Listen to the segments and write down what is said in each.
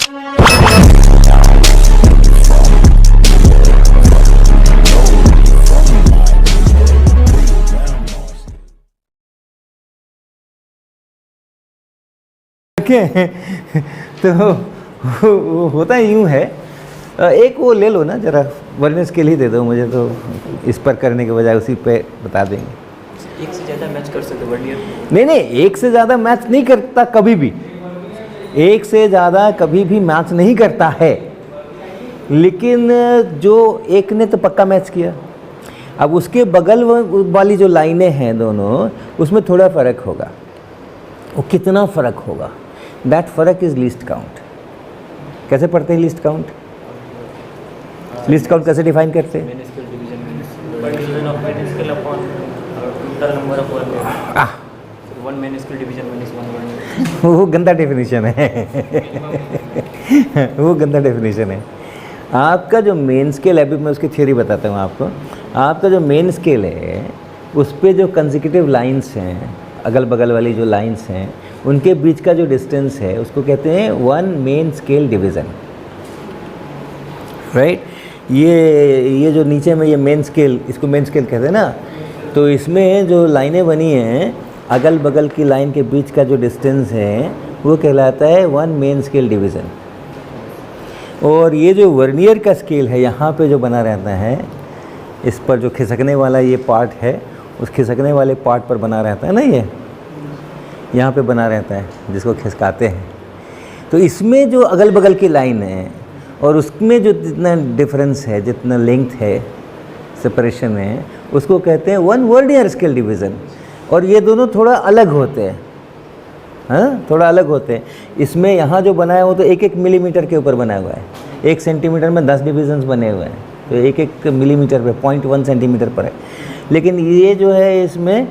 तो होता यूँ है, एक वो ले लो ना जरा, वर्नियर स्केल ही दे दो मुझे, तो इस पर करने के बजाय उसी पे बता देंगे। एक से ज़्यादा मैच कर सकते वर्नियर? नहीं, एक से ज़्यादा मैच नहीं करता कभी भी, एक से ज़्यादा कभी भी मैच नहीं करता है, लेकिन जो एक ने तो पक्का मैच किया। अब उसके बगल वाली जो लाइनें हैं दोनों, उसमें थोड़ा फ़र्क होगा। वो कितना फ़र्क होगा, दैट फ़र्क इज़ लीस्ट काउंट। कैसे पढ़ते हैं लीस्ट काउंट? लीस्ट काउंट कैसे डिफाइन करते हैं? वो गंदा डेफिनेशन है वो गंदा डेफिनेशन है। आपका जो मेन स्केल है, अभी मैं उसकी थ्योरी बताता हूँ आपको। आपका जो मेन स्केल है, उस पे जो कंसेक्यूटिव लाइंस हैं, अगल बगल वाली जो लाइंस हैं, उनके बीच का जो डिस्टेंस है, उसको कहते हैं one main scale division, right. ये जो नीचे में ये मेन स्केल, इसको मेन स्केल कहते हैं ना। तो इसमें जो लाइनें बनी हैं, अगल बगल की लाइन के बीच का जो डिस्टेंस है, वो कहलाता है वन मेन स्केल डिवीज़न। और ये जो वर्नियर का स्केल है, यहाँ पे जो बना रहता है, इस पर जो खिसकने वाला ये पार्ट है, उस खिसकने वाले पार्ट पर बना रहता है ना, ये यहाँ पे बना रहता है, जिसको खिसकाते हैं। तो इसमें जो अगल बगल की लाइन है और उसमें जो जितना डिफरेंस है, जितना लेंथ है, सेपरेशन है, उसको कहते हैं वन वर्नियर स्केल डिवीज़न। और ये दोनों थोड़ा अलग होते हैं, हाँ, थोड़ा अलग होते हैं। इसमें यहाँ जो बनाया वो तो 1-1 मिलीमीटर के ऊपर बना हुआ है। 1 सेंटीमीटर में 10 डिविजन्स बने हुए हैं, तो 1-1 मिलीमीटर पे 0.1 सेंटीमीटर पर है। लेकिन ये जो है, इसमें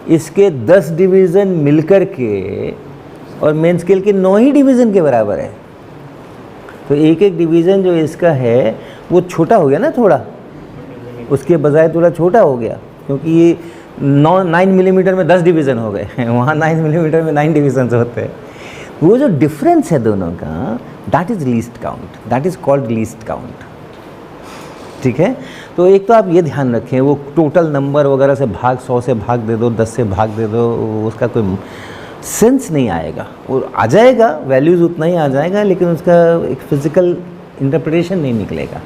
इसके 10 डिवीज़न मिलकर के और मेन स्केल के 9 ही डिवीज़न के बराबर है। तो 1-1 डिवीज़न जो इसका है वो छोटा हो गया ना, थोड़ा उसके बजाय थोड़ा छोटा हो गया, क्योंकि ये 9 मिलीमीटर में 10 डिवीज़न हो गए, वहाँ 9 मिलीमीटर में 9 डिवीजन्स होते हैं। वो जो डिफरेंस है दोनों का, that is least count, that is called least count, ठीक है। तो एक तो आप ये ध्यान रखें, वो टोटल नंबर वगैरह से भाग, 100 से भाग दे दो, 10 से भाग दे दो, उसका कोई सेंस नहीं आएगा। वो आ जाएगा, वैल्यूज़ उतना ही आ जाएगा, लेकिन उसका एक फिज़िकल इंटरप्रिटेशन नहीं निकलेगा।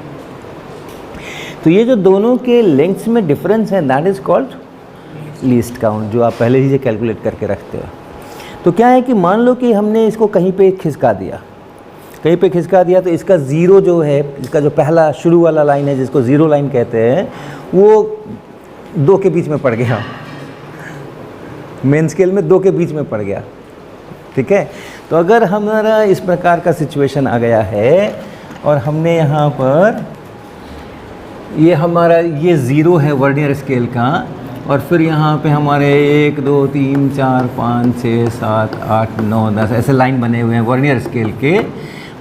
तो ये जो दोनों के लेंथ्स में डिफरेंस है, that is called least count, जो आप पहले ही से कैलकुलेट करके रखते हो। तो क्या है कि मान लो कि हमने इसको कहीं पे खिसका दिया, कहीं पे खिसका दिया, तो इसका ज़ीरो जो है, इसका जो पहला शुरू वाला लाइन है, जिसको ज़ीरो लाइन कहते हैं, वो 2 के बीच में पड़ गया, मेन स्केल में 2 के बीच में पड़ गया, ठीक है। तो अगर हमारा इस प्रकार का सिचुएशन आ गया है और हमने यहाँ पर ये हमारा ये ज़ीरो है वर्नियर स्केल का, और फिर यहाँ पे हमारे 1 2 3 4 5 6 7 8 9 10 ऐसे लाइन बने हुए हैं वर्नियर स्केल के,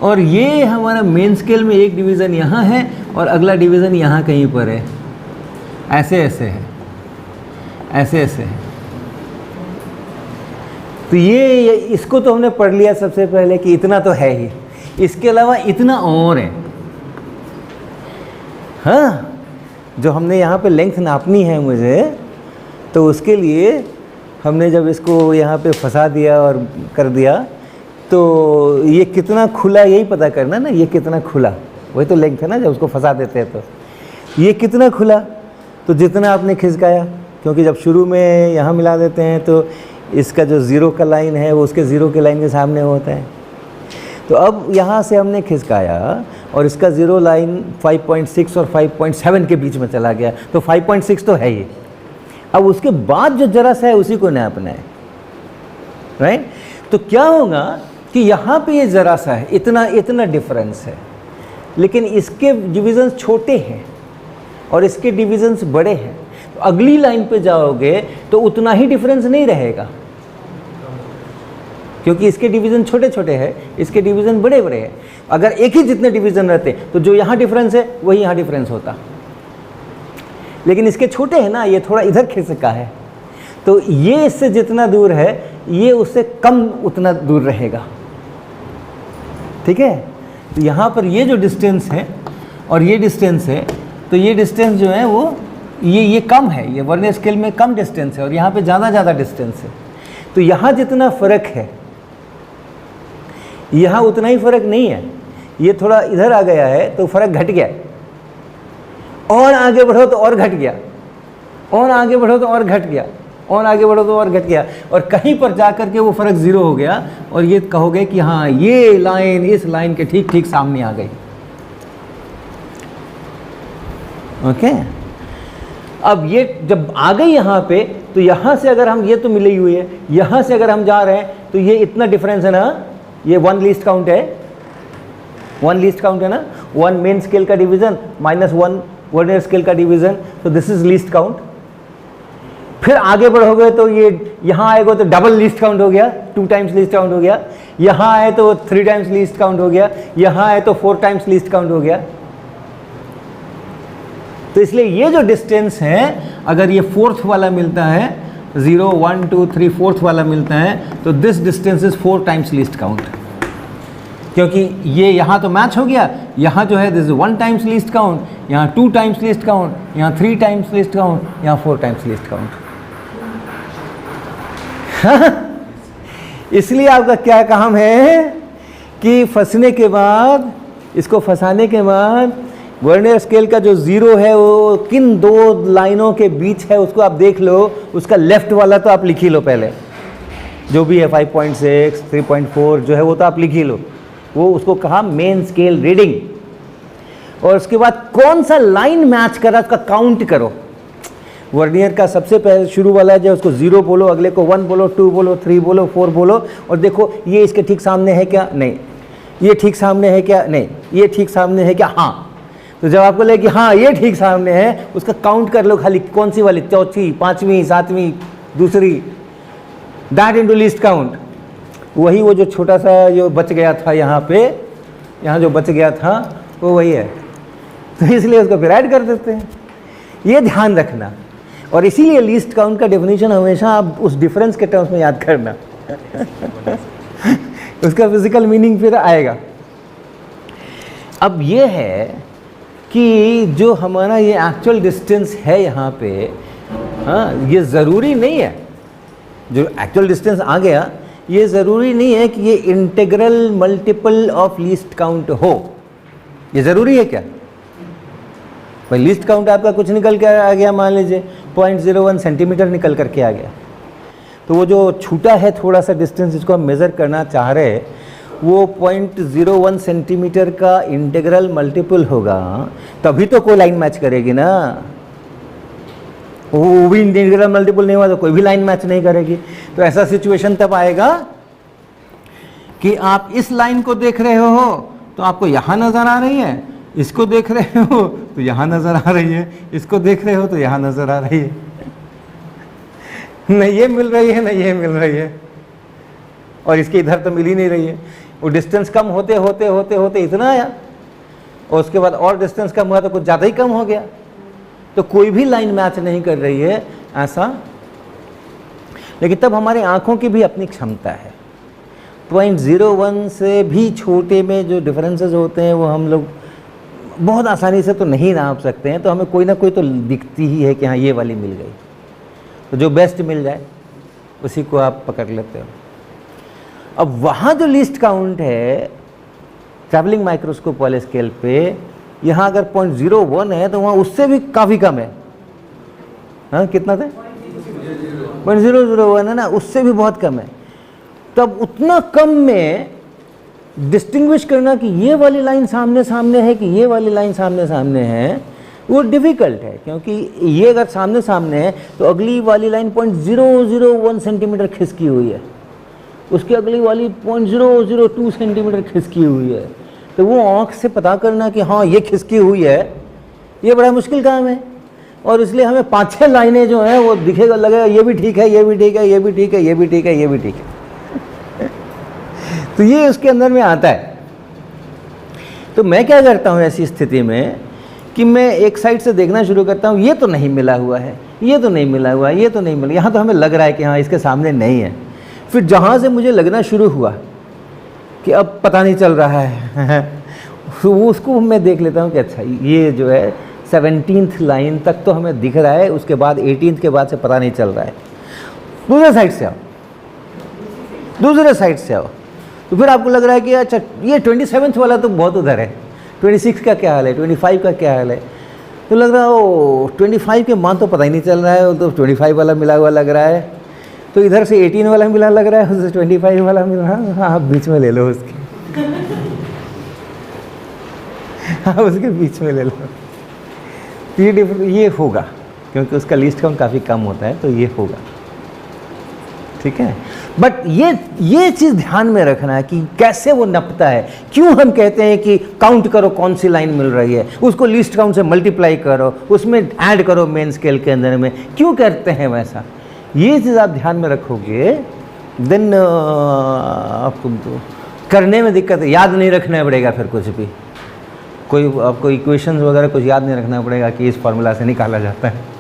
और ये हमारा मेन स्केल में एक डिवीज़न यहाँ है और अगला डिवीज़न यहाँ कहीं पर है, ऐसे ऐसे है, ऐसे ऐसे है। तो ये इसको तो हमने पढ़ लिया सबसे पहले कि इतना तो है ही, इसके अलावा इतना और है, हाँ। जो हमने यहाँ पे लेंथ नापनी है मुझे, तो उसके लिए हमने जब इसको यहाँ पे फंसा दिया और कर दिया, तो ये कितना खुला, यही पता करना ना, ये कितना खुला, वही तो लेंथ है ना, जब उसको फंसा देते हैं तो ये कितना खुला, तो जितना आपने खिसकाया, क्योंकि जब शुरू में यहाँ मिला देते हैं तो इसका जो ज़ीरो का लाइन है वो उसके ज़ीरो के लाइन के सामने होता है। तो अब यहाँ से हमने खिसकाया और इसका ज़ीरो लाइन 5.6 और 5.7 के बीच में चला गया, तो 5.6 तो है ही। अब उसके बाद जो जरा सा है उसी को नापना है, राइट। तो क्या होगा कि यहाँ पे ये ज़रा सा है, इतना डिफरेंस है, लेकिन इसके डिविज़न्स छोटे हैं और इसके डिविज़न्स बड़े हैं। तो अगली लाइन पे जाओगे तो उतना ही डिफरेंस नहीं रहेगा, क्योंकि इसके डिवीज़न छोटे छोटे हैं, इसके डिवीज़न बड़े बड़े हैं। अगर एक ही जितने डिवीज़न रहते तो जो यहाँ डिफरेंस है वही यहाँ डिफरेंस होता, लेकिन इसके छोटे हैं ना, ये थोड़ा इधर खिसका है, तो ये इससे जितना दूर है ये उससे कम उतना दूर रहेगा, ठीक है। तो यहाँ पर ये जो डिस्टेंस है और ये डिस्टेंस है, तो ये डिस्टेंस जो है वो ये कम है, ये वर्नियर स्केल में कम डिस्टेंस है और यहाँ पे ज़्यादा डिस्टेंस है। तो यहाँ जितना फ़र्क है यहाँ उतना ही फ़र्क नहीं है, ये थोड़ा इधर आ गया है तो फ़र्क घट गया, और आगे बढ़ो तो और घट गया, और आगे बढ़ो तो और घट गया, और आगे बढ़ो तो और घट गया, और कहीं पर जा कर के वो फ़र्क ज़ीरो हो गया और ये कहोगे कि हाँ ये लाइन इस लाइन के ठीक ठीक सामने आ गई। ओके अब ये जब आ गई यहाँ पे, तो यहाँ से अगर हम, ये तो मिली हुई है, यहाँ से अगर हम जा रहे हैं तो ये इतना डिफरेंस है ना, ये वन लीस्ट काउंट है, वन लीस्ट काउंट है ना, वन मेन स्केल का division minus one vernier scale का डिवीजन, तो दिस इज लीस्ट काउंट। फिर आगे बढ़ोगे तो ये यहाँ आएगा तो डबल लीस्ट काउंट हो गया, 2 टाइम्स लीस्ट काउंट हो गया, यहाँ आए तो 3 टाइम्स लीस्ट काउंट हो गया, यहाँ आए तो 4 टाइम्स लीस्ट काउंट हो गया। तो इसलिए ये जो डिस्टेंस है, अगर ये फोर्थ वाला मिलता है, 0 1 2 3 फोर्थ वाला मिलता है, तो this distance is 4 times least count, क्योंकि ये यहाँ तो मैच हो गया, यहाँ जो है this is 1 times least count, यहाँ 2 टाइम्स लीस्ट काउंट, यहाँ 3 टाइम्स लीस्ट काउंट, यहाँ 4 टाइम्स लीस्ट काउंट। इसलिए आपका क्या काम है कि फंसने के बाद, इसको फंसाने के बाद वर्नियर स्केल का जो 0 है वो किन 2 लाइनों के बीच है उसको आप देख लो, उसका लेफ्ट वाला तो आप लिख ही लो पहले, जो भी है 5.6 3.4 जो है वो तो आप लिख ही लो, वो उसको कहा मेन स्केल रीडिंग। और उसके बाद कौन सा लाइन मैच कर रहा है उसका काउंट करो। वर्नियर का सबसे पहले शुरू वाला है जो उसको 0 बोलो, अगले को 1 बोलो, 2 बोलो, 3 बोलो, 4 बोलो, और देखो ये इसके ठीक सामने है क्या, नहीं, ये ठीक सामने है क्या, नहीं, ये ठीक सामने है क्या, हाँ। तो जब आपको लगे कि हाँ ये ठीक सामने है, उसका काउंट कर लो खाली, कौन सी वाली, चौथी, पांचवी, सातवीं, दूसरी, दैट इनटू लीस्ट काउंट। वही वो जो छोटा सा जो बच गया था यहाँ पे, यहाँ जो बच गया था वो वही है, तो इसलिए उसको फिर ऐड कर देते हैं। ये ध्यान रखना, और इसीलिए लीस्ट काउंट का डेफिनेशन हमेशा आप उस डिफरेंस के टर्म्स में याद करना उसका फिजिकल मीनिंग फिर आएगा। अब ये है कि जो हमारा ये एक्चुअल डिस्टेंस है यहाँ पे, हाँ, ये ज़रूरी नहीं है, जो एक्चुअल डिस्टेंस आ गया ये ज़रूरी नहीं है कि ये integral multiple of least count हो। ये ज़रूरी है क्या? भाई लीस्ट काउंट आपका कुछ निकल के आ गया, मान लीजिए 0.01 सेंटीमीटर निकल करके आ गया, तो वो जो छूटा है थोड़ा सा डिस्टेंस जिसको हम मेज़र करना चाह रहे हैं, वो 0.01 सेंटीमीटर का इंटीग्रल मल्टीपल होगा, तभी तो कोई लाइन मैच करेगी ना। वो भी इंटीग्रल मल्टीपल नहीं हुआ तो कोई भी लाइन मैच नहीं करेगी। तो ऐसा सिचुएशन तब आएगा कि आप इस लाइन को देख रहे हो तो आपको यहाँ नज़र आ रही है, इसको देख रहे हो तो यहाँ नज़र आ रही है, इसको देख रहे हो तो यहाँ नज़र आ रही है, न ये मिल रही है न ये मिल रही है, और इसके इधर तो मिल ही नहीं रही है। वो डिस्टेंस कम होते होते होते होते इतना आया, और उसके बाद और डिस्टेंस कम हुआ तो कुछ ज़्यादा ही कम हो गया, तो कोई भी लाइन मैच नहीं कर रही है ऐसा। लेकिन तब हमारी आँखों की भी अपनी क्षमता है, 0.01 से भी छोटे में जो डिफरेंसेस होते हैं वो हम लोग बहुत आसानी से तो नहीं नाप सकते हैं, तो हमें कोई ना कोई तो दिखती ही है कि हाँ ये वाली मिल गई, तो जो बेस्ट मिल जाए उसी को आप पकड़ लेते हो। अब वहाँ जो लीस्ट काउंट है ट्रैवलिंग माइक्रोस्कोप वाले स्केल पे, यहाँ अगर 0.01 है तो वहाँ उससे भी काफ़ी कम है। हाँ कितना थे? 0.001 है ना, उससे भी बहुत कम है। तब उतना कम में डिस्टिंग्विश करना कि ये वाली लाइन सामने सामने है कि ये वाली लाइन सामने सामने है, वो डिफ़िकल्ट है, क्योंकि ये अगर सामने सामने है तो अगली वाली लाइन 0.001 सेंटीमीटर खिसकी हुई है, उसकी अगली वाली 0.002 सेंटीमीटर खिसकी हुई है, तो वो आँख से पता करना कि हाँ ये खिसकी हुई है, ये बड़ा मुश्किल काम है। और इसलिए हमें 5-6 लाइनें जो हैं वो दिखेगा, लगेगा ये भी ठीक है, ये भी ठीक है, ये भी ठीक है, ये भी ठीक है, ये भी ठीक है तो ये उसके अंदर में आता है। तो मैं क्या करता हूँ ऐसी स्थिति में कि मैं एक साइड से देखना शुरू करता हूँ, ये तो नहीं मिला हुआ है, ये तो नहीं मिला हुआ है, ये तो नहीं मिला, यहाँ तो हमें लग रहा है कि हाँ इसके सामने नहीं है। फिर जहाँ से मुझे लगना शुरू हुआ कि अब पता नहीं चल रहा है तो उसको मैं देख लेता हूँ कि अच्छा ये जो है 17th लाइन तक तो हमें दिख रहा है, उसके बाद 18th के बाद से पता नहीं चल रहा है। दूसरे साइड से आओ, दूसरे साइड से आओ, तो फिर आपको लग रहा है कि अच्छा ये 27th वाला तो बहुत उधर है, 26 का क्या हाल है, 25 का क्या हाल है, तो लग रहा है ओ 25 के मान तो पता ही नहीं चल रहा है, वो तो 25 वाला मिला हुआ लग रहा है, तो इधर से 18 वाला मिला लग रहा है, उससे 25 वाला मिला, हाँ आप बीच में ले लो उसके हाँ उसके बीच में ले लो। ये होगा क्योंकि उसका लीस्ट काउंट काफ़ी कम होता है, तो ये होगा, ठीक है। बट ये चीज़ ध्यान में रखना है कि कैसे वो नपता है। क्यों हम कहते हैं कि काउंट करो कौन सी लाइन मिल रही है, उसको लीस्ट काउंट से मल्टीप्लाई करो, उसमें ऐड करो मेन स्केल के अंदर में, क्यों करते हैं वैसा? ये चीज़ आप ध्यान में रखोगे देन आपको करने में दिक्कत, याद नहीं रखना पड़ेगा फिर कुछ भी, कोई आपको इक्वेशंस वगैरह कुछ याद नहीं रखना पड़ेगा कि इस फार्मूला से निकाला जाता है।